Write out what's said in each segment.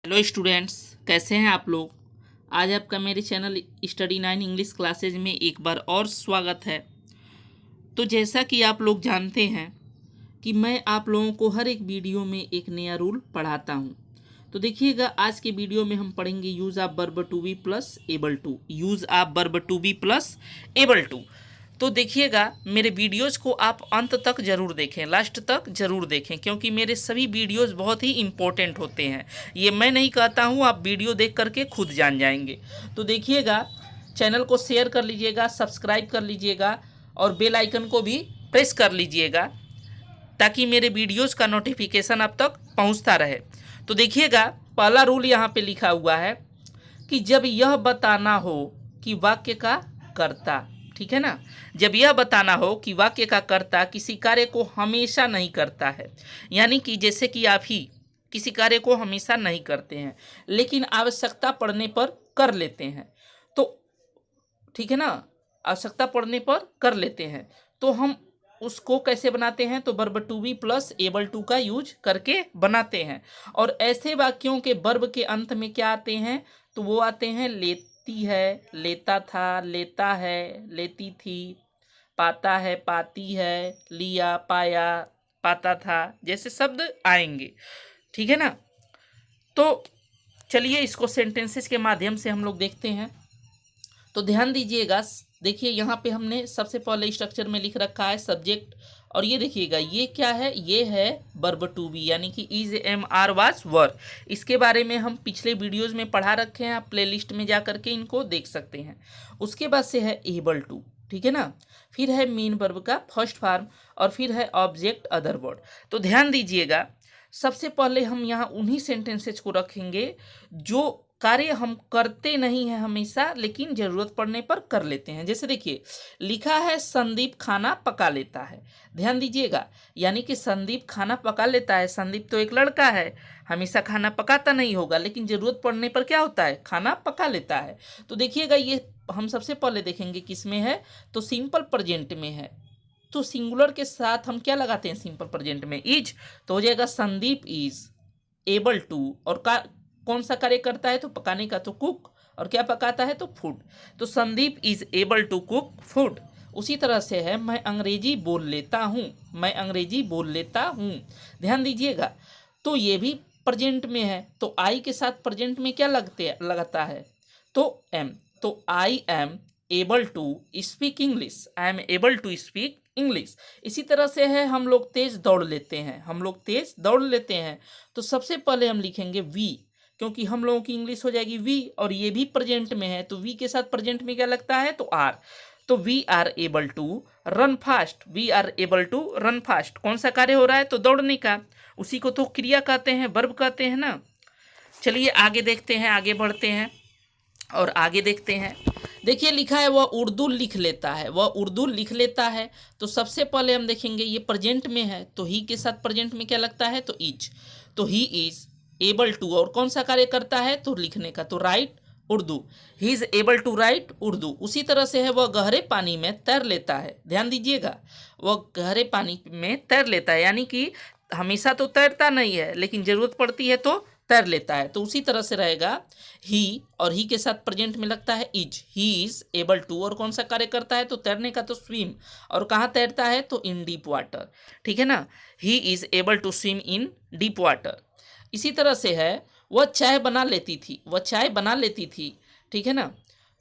Hello students, कैसे हैं आप लोग। आज आपका मेरे चैनल स्टडी 9 इंग्लिश क्लासेज में एक बार और स्वागत है। तो जैसा कि आप लोग जानते हैं कि मैं आप लोगों को हर एक वीडियो में एक नया रूल पढ़ाता हूं। तो देखिएगा, आज के वीडियो में हम पढ़ेंगे use of verb to be plus able to. Use of verb to be plus able to. तो देखिएगा, मेरे वीडियोज़ को आप अंत तक ज़रूर देखें, लास्ट तक ज़रूर देखें, क्योंकि मेरे सभी वीडियोज़ बहुत ही इम्पोर्टेंट होते हैं। ये मैं नहीं कहता हूँ, आप वीडियो देख करके खुद जान जाएंगे। तो देखिएगा, चैनल को शेयर कर लीजिएगा, सब्सक्राइब कर लीजिएगा और बेल आइकन को भी प्रेस कर लीजिएगा ताकि मेरे वीडियोज़ का नोटिफिकेशन आप तक पहुँचता रहे। तो देखिएगा, पहला रूल यहाँ पे लिखा हुआ है कि जब यह बताना हो कि वाक्य का कर्ता, ठीक है ना, जब यह बताना हो कि वाक्य का कर्ता किसी कार्य को हमेशा नहीं करता है, यानी कि जैसे कि आप ही किसी कार्य को हमेशा नहीं करते हैं लेकिन आवश्यकता पड़ने पर कर लेते हैं, तो ठीक है ना, आवश्यकता पड़ने पर कर लेते हैं, तो हम उसको कैसे बनाते हैं, तो verb to be plus able to का यूज करके बनाते हैं। और ऐसे वाक्यों के वर्ब के अंत में क्या आते हैं, तो वो आते हैं लेती है, लेता था, लेता है, लेती थी, पाता है, पाती है, लिया, पाया, पाता था, जैसे शब्द आएंगे, ठीक है ना। तो चलिए इसको सेंटेंसेस के माध्यम से हम लोग देखते हैं। तो ध्यान दीजिएगा, देखिए यहाँ पे हमने सबसे पहले स्ट्रक्चर में लिख रखा है सब्जेक्ट, और ये देखिएगा ये क्या है, ये है वर्ब टू बी, यानी कि is am are was were. इसके बारे में हम पिछले वीडियोस में पढ़ा रखे हैं, आप प्लेलिस्ट में जा करके इनको देख सकते हैं। उसके बाद से है एबल टू, ठीक है ना, फिर है मेन वर्ब का फर्स्ट फॉर्म, और फिर है ऑब्जेक्ट अदर वर्ड। तो ध्यान दीजिएगा, सबसे पहले हम यहाँ उन्हीं सेंटेंसेस को रखेंगे जो कार्य हम करते नहीं हैं हमेशा लेकिन जरूरत पड़ने पर कर लेते हैं। जैसे देखिए लिखा है संदीप खाना पका लेता है, ध्यान दीजिएगा, यानी कि संदीप खाना पका लेता है। संदीप तो एक लड़का है, हमेशा खाना पकाता नहीं होगा लेकिन जरूरत पड़ने पर क्या होता है, खाना पका लेता है। तो देखिएगा, ये हम सबसे पहले देखेंगे किस में है, तो सिंपल प्रेजेंट में है। तो सिंगुलर के साथ हम क्या लगाते हैं सिंपल प्रेजेंट में, इज, तो हो जाएगा संदीप इज एबल टू, और कौन सा कार्य करता है, तो पकाने का, तो कुक, और क्या पकाता है, तो फूड। तो Sandeep is able to cook food. उसी तरह से है मैं अंग्रेजी बोल लेता हूँ, मैं अंग्रेजी बोल लेता हूँ, ध्यान दीजिएगा। तो ये भी प्रेजेंट में है, तो आई के साथ प्रेजेंट में क्या लगता है, तो एम। तो I am able to speak English, I am able to speak English. इसी तरह से है हम लोग तेज दौड़ लेते हैं, हम लोग तेज दौड़ लेते हैं, तो सबसे पहले हम लिखेंगे वी, क्योंकि हम लोगों की इंग्लिश हो जाएगी वी, और ये भी प्रेजेंट में है, तो वी के साथ प्रेजेंट में क्या लगता है, तो आर। तो we are able to run fast, we are able to run fast. कौन सा कार्य हो रहा है, तो दौड़ने का, उसी को तो क्रिया कहते हैं, वर्ब कहते हैं ना। चलिए आगे देखते हैं, आगे बढ़ते हैं और आगे देखते हैं। देखिए लिखा है वह उर्दू लिख लेता है, वह उर्दू लिख लेता है। तो सबसे पहले हम देखेंगे ये प्रेजेंट में है, तो ही के साथ प्रेजेंट में क्या लगता है, तो इज। तो ही इज एबल टू, और कौन सा कार्य करता है, तो लिखने का, तो write Urdu, he is able to write Urdu. उसी तरह से है वह गहरे पानी में तैर लेता है, ध्यान दीजिएगा, वह गहरे पानी में तैर लेता है, यानी कि हमेशा तो तैरता नहीं है लेकिन जरूरत पड़ती है तो तैर लेता है। तो उसी तरह से रहेगा ही, और ही के साथ प्रेजेंट में लगता है is, he is able to, और कौन सा कार्य करता है, तो तैरने का, तो स्विम, और कहाँ तैरता है, तो इन डीप वाटर, ठीक है ना, he is able to swim in deep water. इसी तरह से है वह चाय बना लेती थी, वह चाय बना लेती थी, ठीक है ना।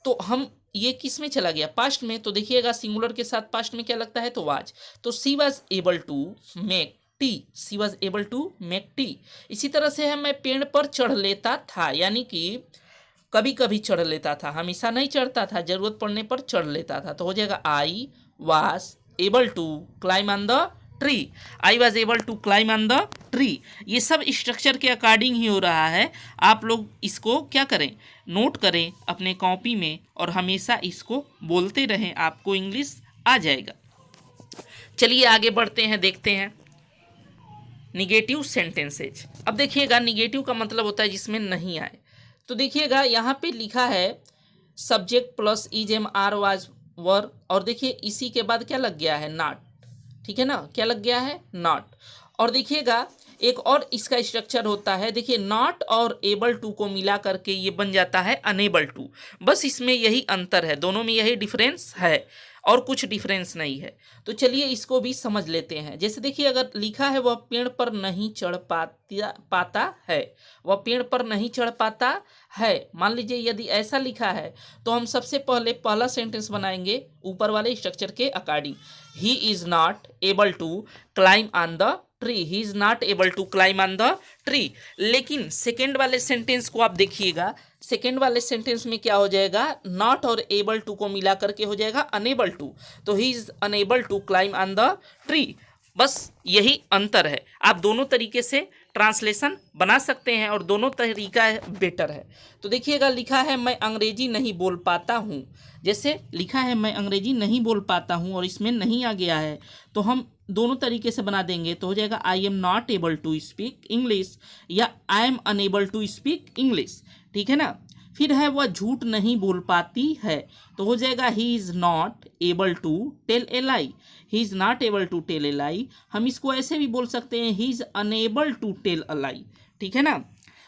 तो हम ये किस में चला गया, पास्ट में, तो देखिएगा सिंगुलर के साथ पास्ट में क्या लगता है, तो वाज। तो she was able to make tea, she was able to make tea. इसी तरह से है मैं पेड़ पर चढ़ लेता था, यानी कि कभी कभी चढ़ लेता था, हमेशा नहीं चढ़ता था, जरूरत पड़ने पर चढ़ लेता था। तो हो जाएगा I was able to climb on the tree, I was able to climb on the tree. ये सब स्ट्रक्चर के अकॉर्डिंग ही हो रहा है, आप लोग इसको क्या करें, नोट करें अपने कॉपी में और हमेशा इसको बोलते रहें, आपको इंग्लिश आ जाएगा। चलिए आगे बढ़ते हैं, देखते हैं निगेटिव सेंटेंसेज। अब देखिएगा निगेटिव का मतलब होता है जिसमें नहीं आए। तो देखिएगा यहाँ पे लिखा है subject plus is am are was were, और देखिए इसी के बाद क्या लग गया है, नॉट, ठीक है ना, क्या लग गया है, नॉट। और देखिएगा एक और इसका स्ट्रक्चर होता है, देखिए नॉट और एबल टू को मिला करके ये बन जाता है अनेबल टू। बस इसमें यही अंतर है, दोनों में यही डिफरेंस है और कुछ डिफरेंस नहीं है। तो चलिए इसको भी समझ लेते हैं। जैसे देखिए अगर लिखा है वह पेड़ पर नहीं चढ़ पाता है, वह पेड़ पर नहीं चढ़ पाता है, मान लीजिए यदि ऐसा लिखा है तो हम सबसे पहले पहला सेंटेंस बनाएंगे ऊपर वाले स्ट्रक्चर के according. He is not able to climb on the tree, he is not able to climb on the tree. लेकिन सेकेंड वाले सेंटेंस को आप देखिएगा, सेकेंड वाले सेंटेंस में क्या हो जाएगा, नॉट और एबल टू को मिला करके हो जाएगा अनेबल टू, तो he is unable to climb on the tree. बस यही अंतर है। आप दोनों तरीके से ट्रांसलेशन बना सकते हैं और दोनों तरीका बेटर है। तो देखिएगा लिखा है मैं अंग्रेजी नहीं बोल पाता हूँ, जैसे लिखा है मैं अंग्रेजी नहीं बोल पाता हूँ और इसमें नहीं आ गया है तो हम दोनों तरीके से बना देंगे, तो हो जाएगा I am not able to speak English या I am unable to speak English, ठीक है ना। फिर है वह झूठ नहीं बोल पाती है, तो हो जाएगा he is not able to tell a lie, he is not able to tell a lie. हम इसको ऐसे भी बोल सकते हैं he is unable to tell a lie, ठीक है ना।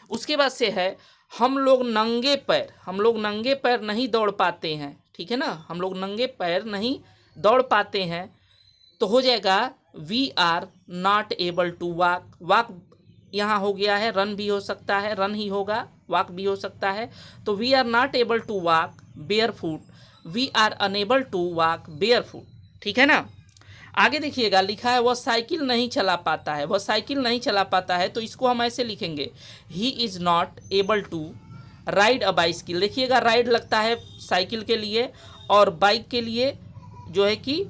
उसके बाद से है हम लोग नंगे पैर नहीं दौड़ पाते हैं, ठीक है ना, हम लोग नंगे पैर नहीं दौड़ पाते हैं, तो हो जाएगा we are not able to walk, walk यहाँ हो गया है, रन भी हो सकता है, रन ही होगा, वॉक भी हो सकता है, तो we are not able to walk barefoot, we are unable to walk barefoot, ठीक है ना। आगे देखिएगा लिखा है वह साइकिल नहीं चला पाता है, वह साइकिल नहीं चला पाता है, तो इसको हम ऐसे लिखेंगे he is not able to ride a bicycle. देखिएगा राइड लगता है साइकिल के लिए और बाइक के लिए जो है कि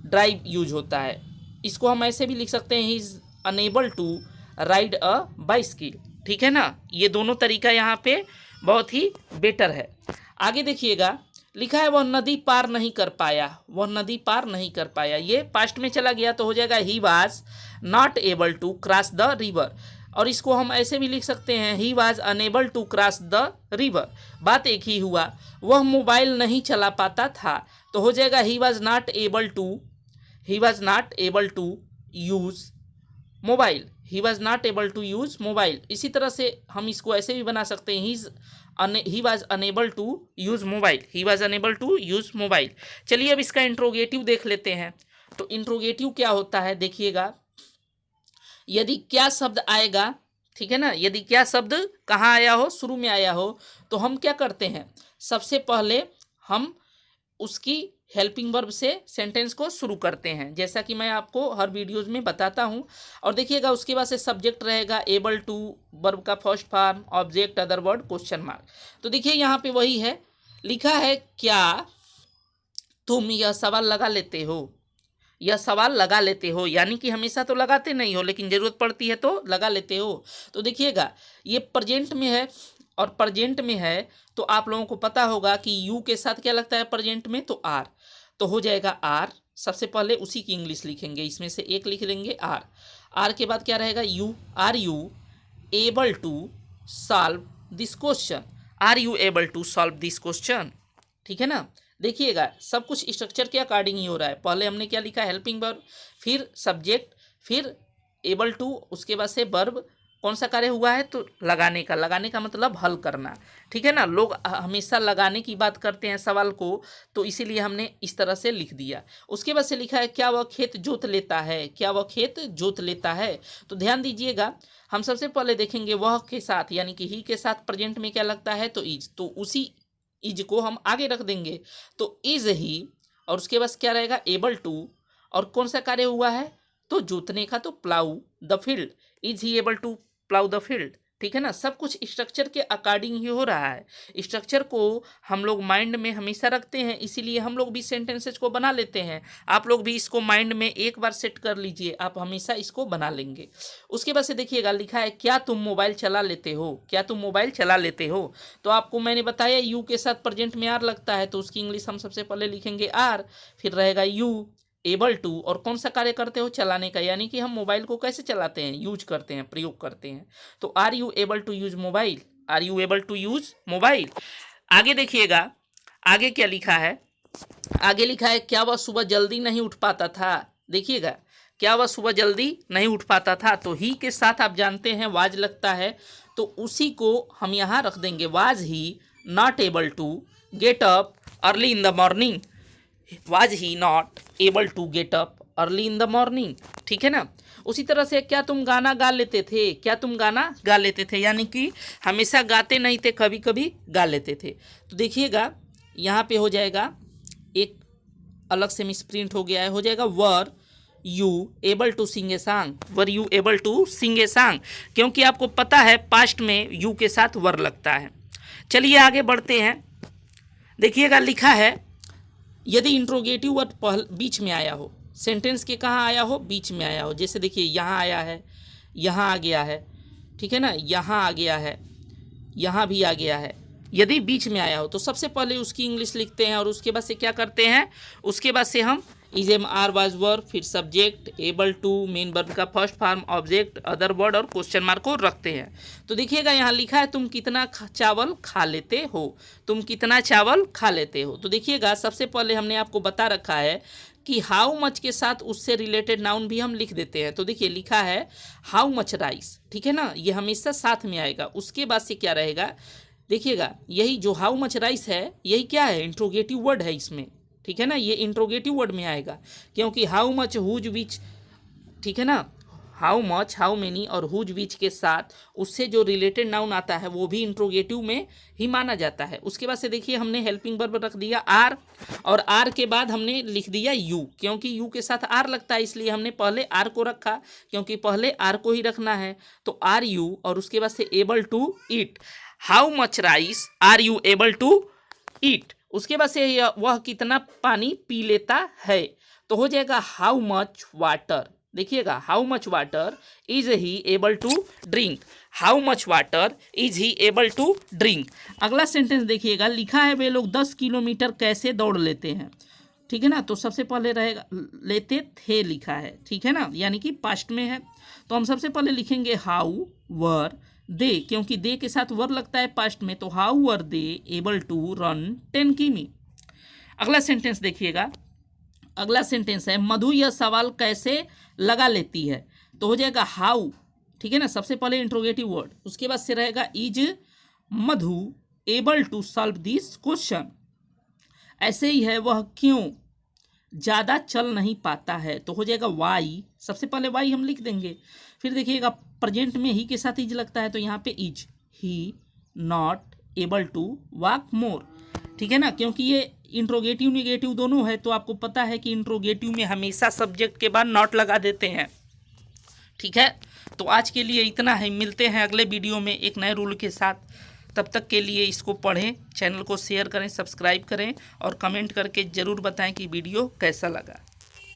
ड्राइव यूज होता है, इसको हम ऐसे भी लिख सकते हैं he is unable to ride a bicycle, ठीक है ना। ये दोनों तरीका यहाँ पे बहुत ही बेटर है। आगे देखिएगा लिखा है वह नदी पार नहीं कर पाया, वह नदी पार नहीं कर पाया, ये पास्ट में चला गया तो हो जाएगा he was not able to cross the river, और इसको हम ऐसे भी लिख सकते हैं he was unable to cross the river, बात एक ही हुआ। वह मोबाइल नहीं चला पाता था, तो हो जाएगा he was not able to use mobile, he was not able to use mobile. इसी तरह से हम इसको ऐसे भी बना सकते हैं he was unable to use mobile, he was unable to use mobile. चलिए अब इसका इंट्रोगेटिव देख लेते हैं। तो इंट्रोगेटिव क्या होता है देखिएगा, यदि क्या शब्द आएगा, ठीक है ना, यदि क्या शब्द कहाँ आया हो, शुरू में आया हो, तो हम क्या करते हैं, सबसे पहले हम उसकी हेल्पिंग वर्ब से सेंटेंस को शुरू करते हैं, जैसा कि मैं आपको हर वीडियोज़ में बताता हूं। और देखिएगा उसके बाद से सब्जेक्ट रहेगा एबल टू, वर्ब का first form, object, other word, question mark. तो देखिए यहाँ पे वही है, लिखा है क्या तुम यह सवाल लगा लेते हो, यह सवाल लगा लेते हो, यानी कि हमेशा तो लगाते नहीं हो लेकिन ज़रूरत पड़ती है तो लगा लेते हो। तो देखिएगा ये प्रेजेंट में है और प्रेजेंट में है तो आप लोगों को पता होगा कि यू के साथ क्या लगता है प्रेजेंट में, तो आर, तो हो जाएगा आर। सबसे पहले उसी की इंग्लिश लिखेंगे, इसमें से एक लिख लेंगे आर, आर के बाद क्या रहेगा you, are you able to solve this question, are you able to solve this question, ठीक है ना। देखिएगा सब कुछ स्ट्रक्चर के अकॉर्डिंग ही हो रहा है। पहले हमने क्या लिखा, हेल्पिंग वर्ब, फिर सब्जेक्ट, फिर एबल टू, उसके बाद से वर्ब, कौन सा कार्य हुआ है, तो लगाने का, लगाने का मतलब हल करना, ठीक है ना। लोग हमेशा लगाने की बात करते हैं सवाल को, तो इसीलिए हमने इस तरह से लिख दिया। उसके बाद से लिखा है क्या वह खेत जोत लेता है, क्या वह खेत जोत लेता है। तो ध्यान दीजिएगा, हम सबसे पहले देखेंगे वह के साथ, यानी कि ही के साथ प्रेजेंट में क्या लगता है, तो इज, तो उसी इज को हम आगे रख देंगे, तो इज ही, और उसके बाद क्या रहेगा एबल टू, और कौन सा कार्य हुआ है, तो जोतने का, तो plough the field, is he able to plough the field, ठीक है ना। सब कुछ स्ट्रक्चर के अकॉर्डिंग ही हो रहा है। स्ट्रक्चर को हम लोग माइंड में हमेशा रखते हैं, इसीलिए हम लोग भी सेंटेंसेस को बना लेते हैं। आप लोग भी इसको माइंड में एक बार सेट कर लीजिए, आप हमेशा इसको बना लेंगे। उसके बाद से देखिएगा लिखा है क्या तुम मोबाइल चला लेते हो, क्या तुम मोबाइल चला लेते हो। तो आपको मैंने बताया यू के साथ प्रेजेंट में आर लगता है, तो उसकी इंग्लिश हम सबसे पहले लिखेंगे आर, फिर रहेगा यू एबल टू, और कौन सा कार्य करते हो, चलाने का, यानी कि हम मोबाइल को कैसे चलाते हैं, यूज करते हैं, प्रयोग करते हैं। तो are you able to use mobile, are you able to use mobile. आगे देखिएगा आगे क्या लिखा है, आगे लिखा है क्या वह सुबह जल्दी नहीं उठ पाता था। देखिएगा क्या वह सुबह जल्दी नहीं उठ पाता था? तो ही के साथ आप जानते हैं वाज लगता है, तो उसी को हम यहाँ रख देंगे। Was he not able to get up early in the morning. Was he not able to get up early in the morning. ठीक है ना। उसी तरह से क्या तुम गाना गा लेते थे? क्या तुम गाना गा लेते थे? यानी कि हमेशा गाते नहीं थे, कभी कभी गा लेते थे। तो देखिएगा यहाँ पे हो जाएगा, एक अलग से मिसप्रिंट हो गया है, हो जाएगा were you able to sing a song. Were you able to sing a song, क्योंकि आपको पता है पास्ट में यू के साथ वर लगता है। चलिए आगे बढ़ते हैं। देखिएगा लिखा है, यदि इंट्रोगेटिव वर्ड बीच में आया हो, सेंटेंस के कहाँ आया हो? बीच में आया हो। जैसे देखिए यहाँ आया है, यहाँ आ गया है, ठीक है ना, यहाँ आ गया है, यहाँ भी आ गया है। यदि बीच में आया हो तो सबसे पहले उसकी इंग्लिश लिखते हैं और उसके बाद से क्या करते हैं? उसके बाद से हम is am are was verb, फिर subject, able to, main verb का first form, object, other word और क्वेश्चन मार्क को रखते हैं। तो देखिएगा यहाँ लिखा है, तुम कितना चावल खा लेते हो? तुम कितना चावल खा लेते हो? तो देखिएगा सबसे पहले हमने आपको बता रखा है कि हाउ मच के साथ उससे रिलेटेड नाउन भी हम लिख देते हैं। तो देखिए लिखा है हाउ मच राइस, ठीक है ना, ये हमेशा साथ में आएगा। उसके बाद से क्या रहेगा? देखिएगा यही जो हाउ मच राइस है, यही क्या है? इंट्रोगेटिव वर्ड है इसमें, ठीक है ना, ये इंट्रोगेटिव वर्ड में आएगा, क्योंकि हाउ मच, हुज, विच, ठीक है ना, हाउ मच, हाउ मेनी और हुज, विच के साथ उससे जो रिलेटेड नाउन आता है वो भी इंट्रोगेटिव में ही माना जाता है। उसके बाद से देखिए हमने हेल्पिंग वर्ब रख दिया आर, और आर के बाद हमने लिख दिया यू, क्योंकि यू के साथ आर लगता है, इसलिए हमने पहले आर को रखा, क्योंकि पहले आर को ही रखना है। तो आर यू, और उसके बाद से able to eat. How much rice are you able to eat. उसके बाद से वह कितना पानी पी लेता है? तो हो जाएगा हाउ मच वाटर। देखिएगा how much water is he able to drink. How much water is he able to drink. अगला सेंटेंस देखिएगा, लिखा है वे लोग 10 किलोमीटर कैसे दौड़ लेते हैं? ठीक है ना, तो सबसे पहले रहेगा लेते थे लिखा है, ठीक है ना, यानी कि पास्ट में है। तो हम सबसे पहले लिखेंगे हाउ वर दे, क्योंकि दे के साथ वर लगता है पास्ट में, तो how were they able to run 10 किमी। अगला सेंटेंस देखिएगा, अगला सेंटेंस है मधु यह सवाल कैसे लगा लेती है? तो हो जाएगा हाउ, ठीक है ना, सबसे पहले इंट्रोगेटिव वर्ड, उसके बाद से रहेगा is Madhu able to solve this question. ऐसे ही है वह क्यों ज़्यादा चल नहीं पाता है? तो हो जाएगा वाई, सबसे पहले वाई हम लिख देंगे। फिर देखिएगा प्रेजेंट में ही के साथ इज लगता है, तो यहाँ पे is he not able to walk more, ठीक है ना, क्योंकि ये इंट्रोगेटिव निगेटिव दोनों है, तो आपको पता है कि इंट्रोगेटिव में हमेशा सब्जेक्ट के बाद नॉट लगा देते हैं। ठीक है, तो आज के लिए इतना है, मिलते हैं अगले वीडियो में एक नए रूल के साथ। तब तक के लिए इसको पढ़ें, चैनल को शेयर करें, सब्सक्राइब करें और कमेंट करके ज़रूर बताएं कि वीडियो कैसा लगा।